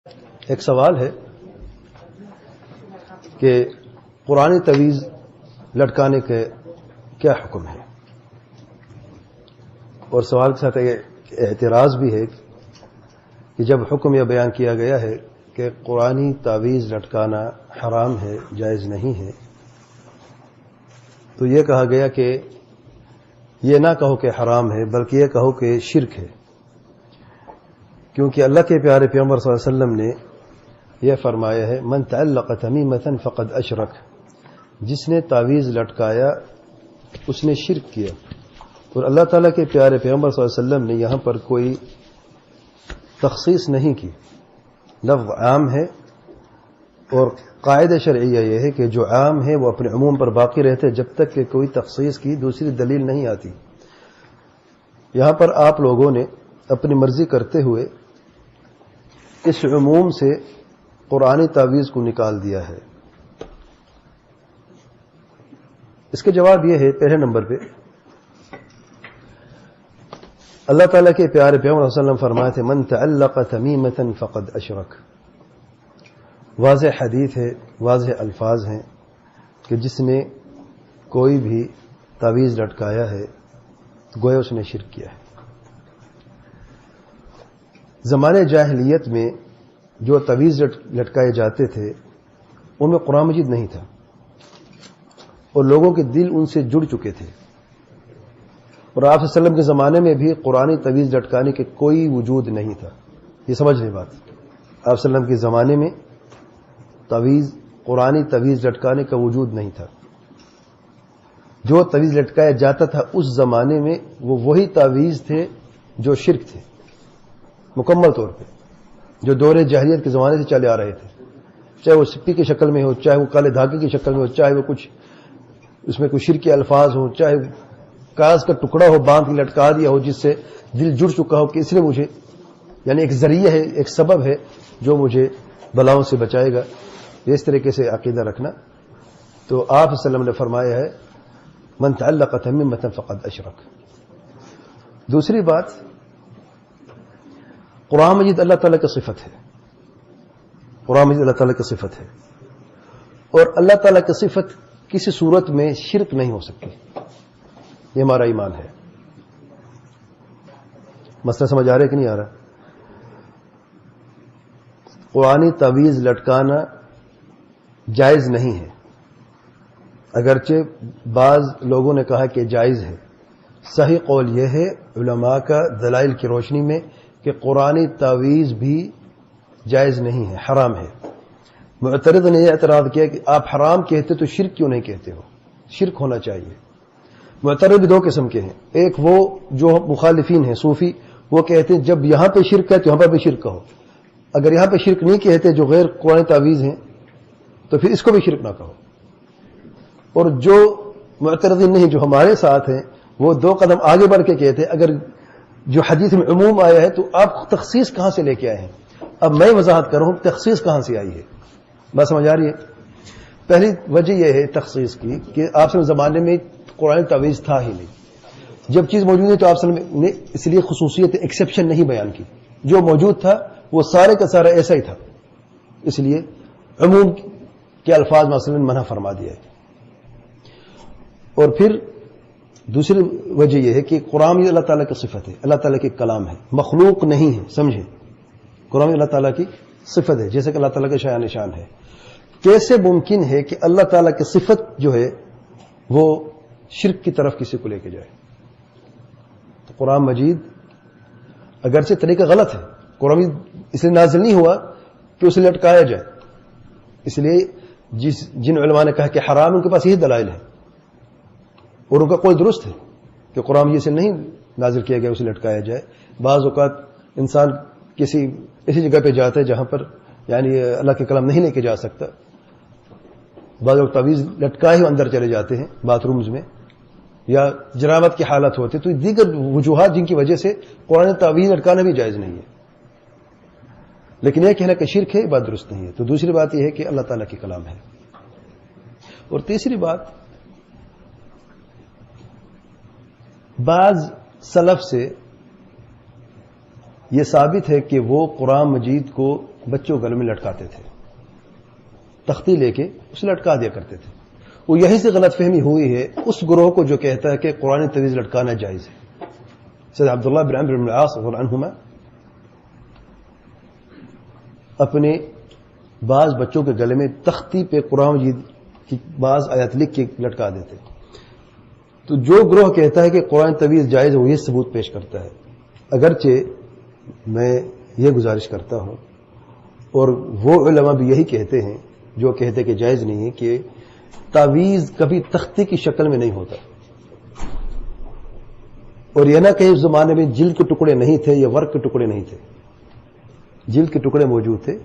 ایک سوال ہے کہ قرآن تویز لٹکانے کے کیا حکم ہے، اور سوال کے ساتھ اعتراض بھی ہے کہ جب حکم یہ بیان کیا گیا ہے کہ قرآن تعویذ لٹکانا حرام ہے، جائز نہیں ہے، تو یہ کہا گیا کہ یہ نہ کہو کہ حرام ہے بلکہ یہ کہو کہ شرک ہے، کیونکہ اللہ کے پیارے پیغمبر صلی اللہ علیہ وسلم نے یہ فرمایا ہے من تعلق تمیمۃ فقد اشرک، جس نے تعویذ لٹکایا اس نے شرک کیا۔ اور اللہ تعالیٰ کے پیارے پیغمبر صلی اللہ علیہ وسلم نے یہاں پر کوئی تخصیص نہیں کی، لفظ عام ہے، اور قاعدہ شرعیہ یہ ہے کہ جو عام ہے وہ اپنے عموم پر باقی رہتے جب تک کہ کوئی تخصیص کی دوسری دلیل نہیں آتی۔ یہاں پر آپ لوگوں نے اپنی مرضی کرتے ہوئے اس عموم سے قرآن تعویذ کو نکال دیا ہے۔ اس کے جواب یہ ہے، پہلے نمبر پہ اللہ تعالیٰ کے پیارے پیغمبر صلی اللہ علیہ وسلم فرمائے تھے من تعلق تمیمۃ فقد اشرک۔ واضح حدیث ہے، واضح الفاظ ہیں کہ جس نے کوئی بھی تعویذ لٹکایا ہے گویا اس نے شرک کیا ہے۔ زمانے جاہلیت میں جو تعویذ لٹکائے جاتے تھے ان میں قرآن مجید نہیں تھا، اور لوگوں کے دل ان سے جڑ چکے تھے، اور آپ صلی اللہ علیہ وسلم کے زمانے میں بھی قرآن تعویذ لٹکانے کے کوئی وجود نہیں تھا۔ یہ سمجھ لیں بات، آپ صلی اللہ علیہ وسلم کے زمانے میں قرآن تعویذ لٹکانے کا وجود نہیں تھا۔ جو تعویذ لٹکایا جاتا تھا اس زمانے میں وہ وہی تعویذ تھے جو شرک تھے، مکمل طور پہ جو دور جاہلیت کے زمانے سے چلے آ رہے تھے، چاہے وہ سپی کی شکل میں ہو، چاہے وہ کالے دھاگے کی شکل میں ہو، چاہے وہ کچھ اس میں کچھ شرکی الفاظ ہوں، چاہے کاغذ کا ٹکڑا ہو باندھ کے لٹکا دیا ہو جس سے دل جڑ چکا ہو کہ اس نے مجھے، یعنی ایک ذریعہ ہے، ایک سبب ہے جو مجھے بلاؤں سے بچائے گا، اس طریقے سے عقیدہ رکھنا۔ تو آپ صلی اللہ علیہ وسلم نے فرمایا ہے من تعلق تمیمۃ فقد اشرک۔ دوسری بات، قرآن مجید اللہ تعالیٰ کی صفت ہے، قرآن مجید اللہ تعالیٰ کی صفت ہے، اور اللہ تعالیٰ کی صفت کسی صورت میں شرک نہیں ہو سکتی، یہ ہمارا ایمان ہے۔ مسئلہ سمجھ آ رہا ہے کہ نہیں آ رہا؟ قرآن تعویذ لٹکانا جائز نہیں ہے، اگرچہ بعض لوگوں نے کہا کہ جائز ہے۔ صحیح قول یہ ہے علماء کا دلائل کی روشنی میں کہ قرآن تعویذ بھی جائز نہیں ہے، حرام ہے۔ معترض نے یہ اعتراض کیا کہ آپ حرام کہتے تو شرک کیوں نہیں کہتے ہو؟ شرک ہونا چاہیے۔ معترض بھی دو قسم کے ہیں، ایک وہ جو مخالفین ہیں صوفی، وہ کہتے ہیں جب یہاں پہ شرک ہے تو یہاں پر بھی شرک کہو، اگر یہاں پہ شرک نہیں کہتے جو غیر قرآن تعویذ ہیں تو پھر اس کو بھی شرک نہ کہو۔ اور جو معترضین نہیں جو ہمارے ساتھ ہیں وہ دو قدم آگے بڑھ کے کہتے ہیں اگر جو حدیث میں عموم آیا ہے تو آپ تخصیص کہاں سے لے کے آئے ہیں؟ اب میں وضاحت کر رہا ہوں تخصیص کہاں سے آئی ہے، بات سمجھ آ رہی ہے؟ پہلی وجہ یہ ہے تخصیص کی کہ آپ سے زمانے میں قرآن تعویذ تھا ہی نہیں، جب چیز موجود ہے تو آپ نے اس لیے خصوصیت ایکسیپشن نہیں بیان کی، جو موجود تھا وہ سارے کا سارا ایسا ہی تھا، اس لیے عموم کے الفاظ مثلا منع فرما دیا ہے۔ اور پھر دوسری وجہ یہ ہے کہ قرآن اللہ تعالیٰ کی صفت ہے، اللہ تعالیٰ کی کلام ہے، مخلوق نہیں ہے، سمجھے؟ قرآن اللہ تعالیٰ کی صفت ہے، جیسے کہ اللہ تعالیٰ کا شایان نشان ہے۔ کیسے ممکن ہے کہ اللہ تعالیٰ کی صفت جو ہے وہ شرک کی طرف کسی کو لے کے جائے؟ تو قرآن مجید اگرچہ طریقہ غلط ہے، قرآن مجید اس لیے نازل نہیں ہوا کہ اسے لٹکایا جائے، اس لیے جن علماء نے کہا کہ حرام ان کے پاس یہی دلائل ہے، اور ان کا قول درست ہے کہ قرآن مجید سے نہیں نازل کیا گیا اسے لٹکایا جائے۔ بعض اوقات انسان کسی ایسی جگہ پہ جاتا ہے جہاں پر یعنی اللہ کے کلام نہیں لے کے جا سکتا، بعض لوگ تعویذ لٹکائے ہوئے اندر چلے جاتے ہیں باتھ رومز میں، یا جنابت کی حالت ہوتی ہے، تو دیگر وجوہات جن کی وجہ سے قرآن تعویذ لٹکانا بھی جائز نہیں ہے، لیکن یہ کہنا کہ شرک ہے یہ بات درست نہیں ہے۔ تو دوسری بات یہ ہے کہ اللہ تعالیٰ کی کلام ہے۔ اور تیسری بات، بعض سلف سے یہ ثابت ہے کہ وہ قرآن مجید کو بچوں گلے میں لٹکاتے تھے، تختی لے کے اسے لٹکا دیا کرتے تھے. وہ یہی سے غلط فہمی ہوئی ہے اس گروہ کو جو کہتا ہے کہ قرآن تویز لٹکانا جائز ہے. سید عبداللہ بن عمرو بن العاص رضی اللہ عنہما اپنے بعض بچوں کے گلے میں تختی پہ قرآن مجید کی بعض آیات لکھ کے لٹکا دیتے. تو جو گروہ کہتا ہے کہ قرآن تویز جائز ہے وہ یہ ثبوت پیش کرتا ہے. اگرچہ میں یہ گزارش کرتا ہوں اور وہ علماء بھی یہی کہتے ہیں جو کہتے کہ جائز نہیں ہے کہ تعویذ کبھی تختی کی شکل میں نہیں ہوتا، اور یہ نہ کہ اس زمانے میں جلد کے ٹکڑے نہیں تھے یا ورق کے ٹکڑے نہیں تھے. جلد کے ٹکڑے موجود تھے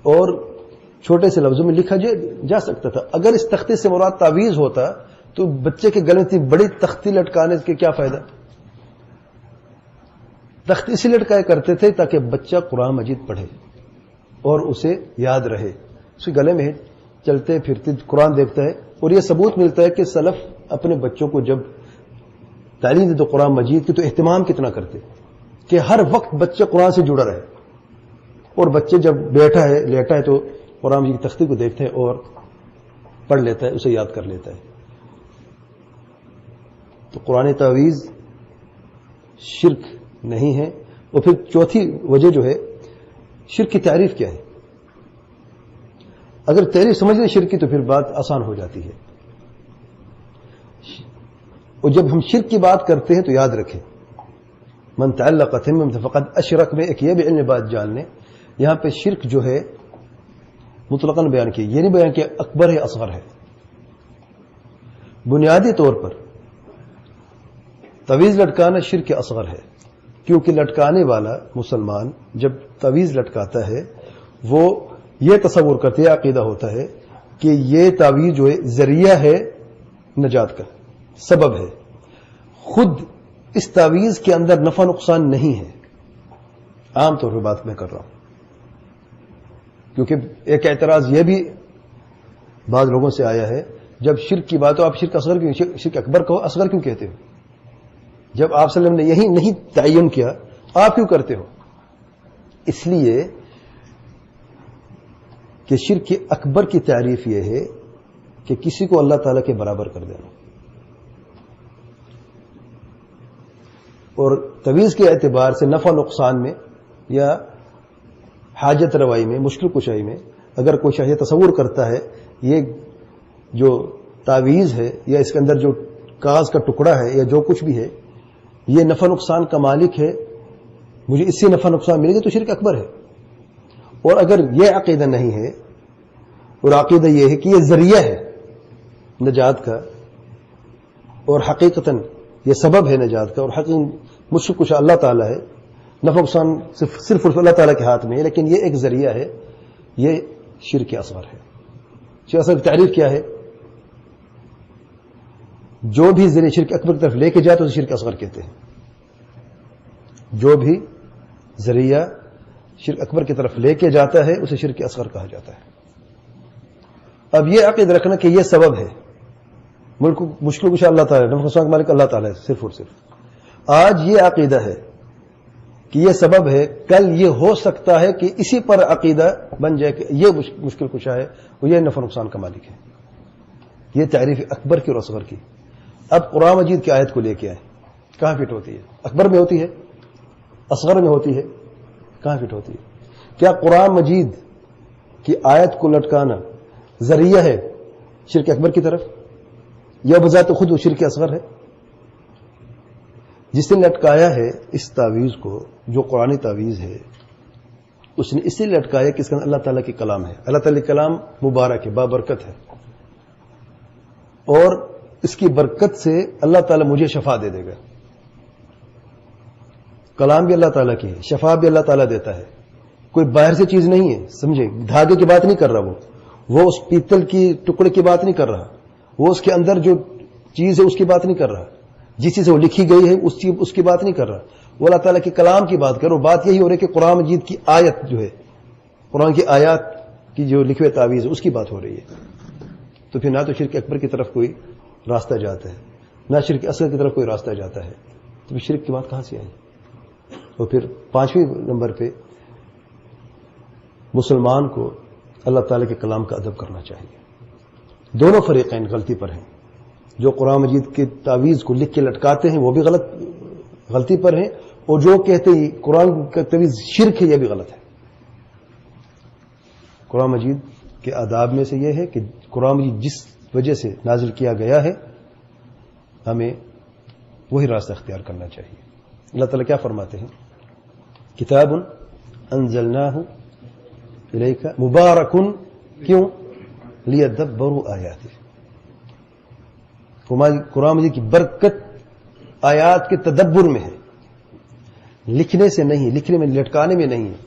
اور چھوٹے سے لفظوں میں لکھا جا سکتا تھا. اگر اس تختی سے مراد تعویذ ہوتا تو بچے کے گلے میں اتنی بڑی تختی لٹکانے کے کیا فائدہ؟ تختی سے لٹکایا کرتے تھے تاکہ بچہ قرآن مجید پڑھے اور اسے یاد رہے، اس کے گلے میں چلتے پھرتے قرآن دیکھتا ہے. اور یہ ثبوت ملتا ہے کہ سلف اپنے بچوں کو جب تعلیم دے تو قرآن مجید کی تو اہتمام کتنا کرتے کہ ہر وقت بچہ قرآن سے جڑا رہے، اور بچے جب بیٹھا ہے لیٹا ہے تو قرآن مجید کی تختی کو دیکھتے ہیں اور پڑھ لیتا ہے، اسے یاد کر لیتا ہے. تو قرآن تعویذ شرک نہیں ہے. اور پھر چوتھی وجہ جو ہے شرک کی تعریف کیا ہے. اگر تعریف سمجھ لیں شرک کی تو پھر بات آسان ہو جاتی ہے. اور جب ہم شرک کی بات کرتے ہیں تو یاد رکھیں من تعلق تمم فقد اشرک میں ایک یہ بھی علم بات جان لیں، یہاں پہ شرک جو ہے مطلقاً بیان کی، یہ نہیں بیان کیا اکبر ہے اصغر ہے. بنیادی طور پر تعویذ لٹکانا شرک اصغر ہے، کیونکہ لٹکانے والا مسلمان جب تعویذ لٹکاتا ہے وہ یہ تصور کرتے ہیں، عقیدہ ہوتا ہے کہ یہ تعویذ جو ہے ذریعہ ہے نجات کا، سبب ہے. خود اس تعویذ کے اندر نفع نقصان نہیں ہے. عام طور پہ بات میں کر رہا ہوں، کیونکہ ایک اعتراض یہ بھی بعض لوگوں سے آیا ہے جب شرک کی بات ہو آپ شرک اصغر کیوں، شرک اکبر کہو اصغر کیوں کہتے ہو؟ جب آپ صلی اللہ علیہ وسلم نے یہی نہیں تعین کیا آپ کیوں کرتے ہو؟ اس لیے کہ شرک اکبر کی تعریف یہ ہے کہ کسی کو اللہ تعالیٰ کے برابر کر دینا. اور تعویذ کے اعتبار سے نفع نقصان میں یا حاجت روائی میں، مشکل کشائی میں اگر کوئی شخص تصور کرتا ہے یہ جو تعویذ ہے یا اس کے اندر جو کاغذ کا ٹکڑا ہے یا جو کچھ بھی ہے یہ نفع نقصان کا مالک ہے، مجھے اس سے نفع نقصان ملے گا، تو شرک اکبر ہے. اور اگر یہ عقیدہ نہیں ہے اور عقیدہ یہ ہے کہ یہ ذریعہ ہے نجات کا اور حقیقتاً یہ سبب ہے نجات کا، اور حقیقت مشکل کشا اللہ تعالیٰ ہے، نفع نقصان صرف اللہ تعالیٰ کے ہاتھ میں ہے، لیکن یہ ایک ذریعہ ہے، یہ شرک اصغر ہے. شرک اصغر کی تعریف کیا ہے؟ جو بھی ذریعہ شرک اکبر کی طرف لے کے جائے تو اسے شرک اصغر کہتے ہیں. جو بھی ذریعہ شرک اکبر کی طرف لے کے جاتا ہے اسے شرک اصغر کہا جاتا ہے. اب یہ عقیدہ رکھنا کہ یہ سبب ہے، ملک مشکل کشا اللہ تعالیٰ، نفع نقصان کا مالک اللہ تعالیٰ ہے صرف اور صرف. آج یہ عقیدہ ہے کہ یہ سبب ہے، کل یہ ہو سکتا ہے کہ اسی پر عقیدہ بن جائے کہ یہ مشکل کشا ہے وہ یہ نفع نقصان کا مالک ہے. یہ تعریف اکبر کی اور اصغر کی. اب قرآن مجید کی آیت کو لے کے آئے، کہاں فٹ ہوتی ہے؟ اکبر میں ہوتی ہے، اصغر میں ہوتی ہے، کہاں فٹ ہوتی ہے؟ کیا قرآن مجید کی آیت کو لٹکانا ذریعہ ہے شرک اکبر کی طرف یا بذات خود وہ شرک اصغر ہے؟ جس نے لٹکایا ہے اس تعویذ کو، جو قرآن تعویذ ہے، اس نے اس لیے لٹکایا کہ اس کا اللہ تعالیٰ کی کلام ہے. اللہ تعالیٰ کی کلام مبارک ہے، بابرکت ہے، اور اس کی برکت سے اللہ تعالیٰ مجھے شفا دے دے گا. کلام بھی اللہ تعالیٰ کی ہے، شفا بھی اللہ تعالیٰ دیتا ہے، کوئی باہر سے چیز نہیں ہے. سمجھے؟ دھاگے کی بات نہیں کر رہا، وہ اس پیتل کی ٹکڑے کی بات نہیں کر رہا، وہ اس کے اندر جو چیز ہے اس کی بات نہیں کر رہا، جس چیز سے وہ لکھی گئی ہے اس کی بات نہیں کر رہا، وہ اللہ تعالیٰ کے کلام کی بات کر رہا. بات یہی ہو رہی ہے کہ قرآن مجید کی آیت جو ہے، قرآن کی آیات کی جو لکھے ہوئے تعویذ ہے اس کی بات ہو رہی ہے. تو پھر نہ تو شرک اکبر کی طرف کوئی راستہ جاتا ہے، نہ شرک اصغر کی طرف کوئی راستہ جاتا ہے. تو پھر شرک کی بات کہاں سے آئی؟ اور پھر 5ویں نمبر پہ مسلمان کو اللہ تعالیٰ کے کلام کا ادب کرنا چاہیے. دونوں فریقین غلطی پر ہیں. جو قرآن مجید کی تعویذ کو لکھ کے لٹکاتے ہیں وہ بھی غلطی پر ہیں، اور جو کہتے ہیں قرآن کا تعویذ شرک ہے یہ بھی غلط ہے. قرآن مجید کے آداب میں سے یہ ہے کہ قرآن مجید جس وجہ سے نازل کیا گیا ہے ہمیں وہی راستہ اختیار کرنا چاہیے. اللہ تعالیٰ کیا فرماتے ہیں؟ کتاب انزلناہ الیک مبارک کیوں لیدبروا آیاتہ. قرآن مجید کی برکت آیات کے تدبر میں ہے، لکھنے سے نہیں، لکھنے میں لٹکانے میں نہیں ہے.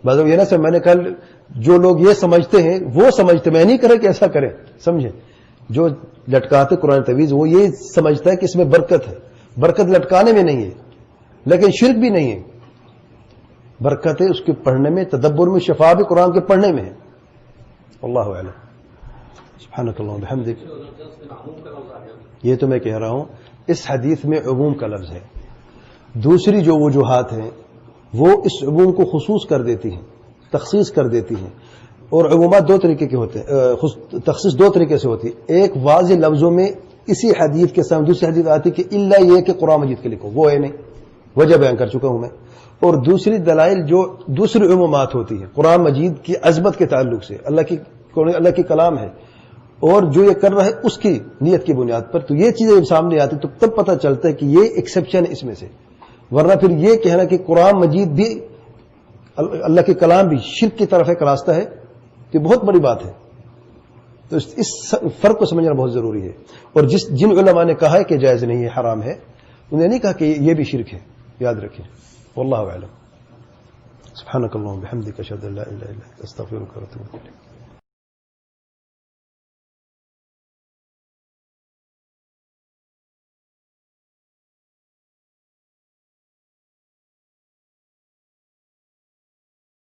بعض یہ نا سر میں نے کل جو لوگ یہ سمجھتے ہیں وہ سمجھتے، میں نہیں کرے کہ ایسا کریں، سمجھے جو لٹکاتے قرآن تعویذ وہ یہ سمجھتا ہے کہ اس میں برکت ہے. برکت لٹکانے میں نہیں ہے، لیکن شرک بھی نہیں ہے. برکت ہے اس کے پڑھنے میں، تدبر میں، شفا بھی قرآن کے پڑھنے میں ہے. اللہ اعلم. سبحانک اللہم وبحمدک. یہ تو میں کہہ رہا ہوں اس حدیث میں عموم کا لفظ ہے. دوسری جو وجوہات ہیں وہ اس عموم کو خصوص کر دیتی ہیں، تخصیص کر دیتی ہیں. اور عمومات دو طریقے کے ہوتے ہیں، تخصیص دو طریقے سے ہوتی ہے. ایک واضح لفظوں میں اسی حدیث کے سامنے دوسری حدیث آتی کہ الا یہ کہ قرآن مجید کے لکھو، وہ ہے نہیں، وجہ بیان کر چکا ہوں میں. اور دوسری دلائل جو دوسری عمومات ہوتی ہیں قرآن مجید کی عظمت کے تعلق سے، اللہ کی کلام ہے اور جو یہ کر رہا ہے اس کی نیت کی بنیاد پر، تو یہ چیزیں جب سامنے آتی تو تب پتہ چلتا ہے کہ یہ ایکسیپشن ہے اس میں سے. ورنہ پھر یہ کہنا کہ قرآن مجید بھی اللہ کے کلام بھی شرک کی طرف ایک راستہ ہے، یہ بہت بڑی بات ہے. تو اس فرق کو سمجھنا بہت ضروری ہے. اور جن علماء نے کہا ہے کہ جائز نہیں ہے، حرام ہے، انہوں نے نہیں کہا کہ یہ بھی شرک ہے. یاد رکھیں. واللہ اعلم. سبحانک اللہم وبحمدک اشہد ان لا الہ الا انت استغفرک واتوب الیک.